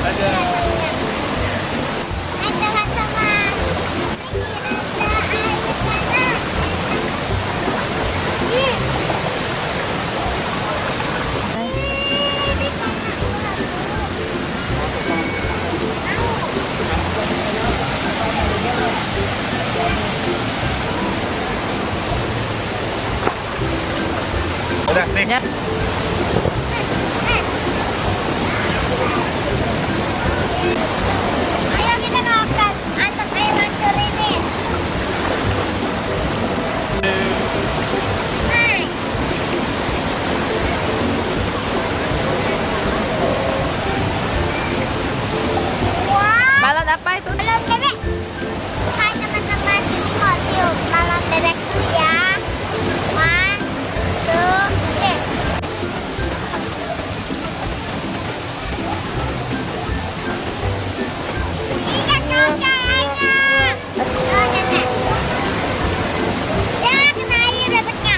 Hai teman-teman. Ini ada air panas. Udah, nih. Ayo kita makan antek air mancur ini. Hai. Wah. Balon apa itu? Balon bebek. Hai teman-teman, ini mau tiup balon bebek dulu ya. One, two, three. Iya kakaknya. Oh nenek. Ya kena air bebeknya.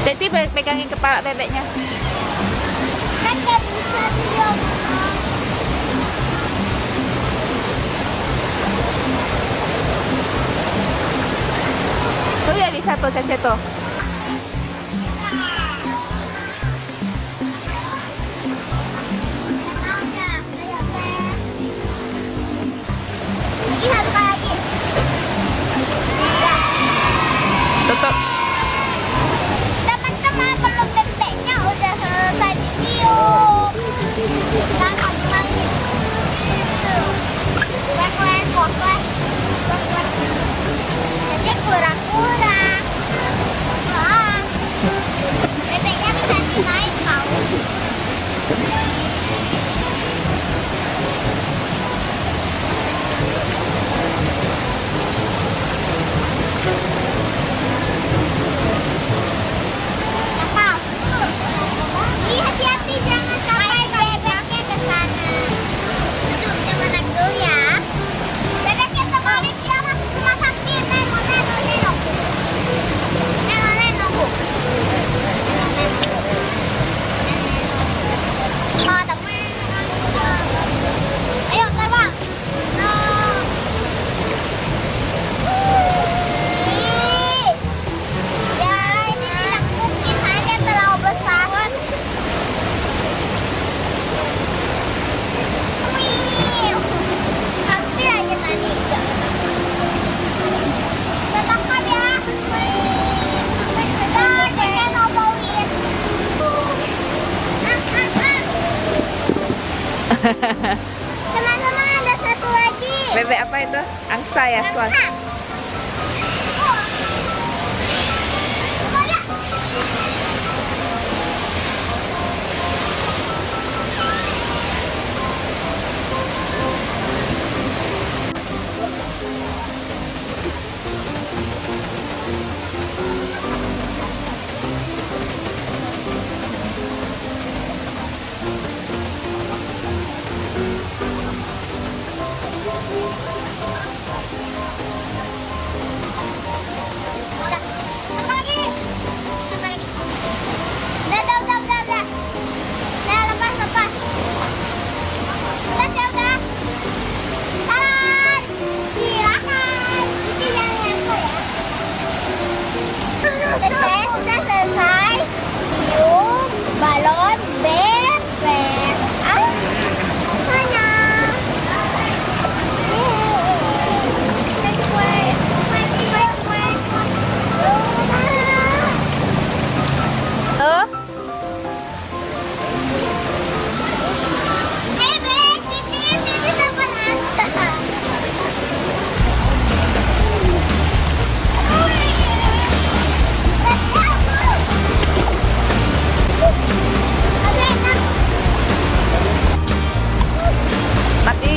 Teti pegangin kepala bebeknya. Kan gak bisa tiup. Tuh ya bisa tuh Cece tuh. Ini satu lagi. Tutup. Teman-teman, belum bebeknya udah selesai ditiup. Sekarang mau dimainin. Wek, wek, wek, wek. Wek, wek. Jadi kurang-kurang. Wah. Bebeknya bisa dinaik mau. Kapal. Ih, hati-hati jangan sampai bebeknya ke sana. Aduh, jangan naik dulu ya. Bebeknya terbalik dia masuk rumah sakit. Nengok, nengok, nengok. Nengok, nengok, Bu. Nengok, nengok. Oh, teman. Ayo, terbang. No. Ih. Ya, ini tidak mungkin hanya terlalu besar. Wih, hampir aja tadi. Tetapkan ya. Benar, jangan ngomongin. Teman-teman, ada satu lagi. Bebek apa itu? Angsa ya, Swan. Angsa. Udah. Satu lagi. Satu lagi. Udah. Udah, lepas, lepas. Udah. Taran. Silakan. Ini jangan nyangkut ya. Saya sudah selesai tiup balon bebek. Mana? Tuh. Bebek, titip sama angsa. Mati.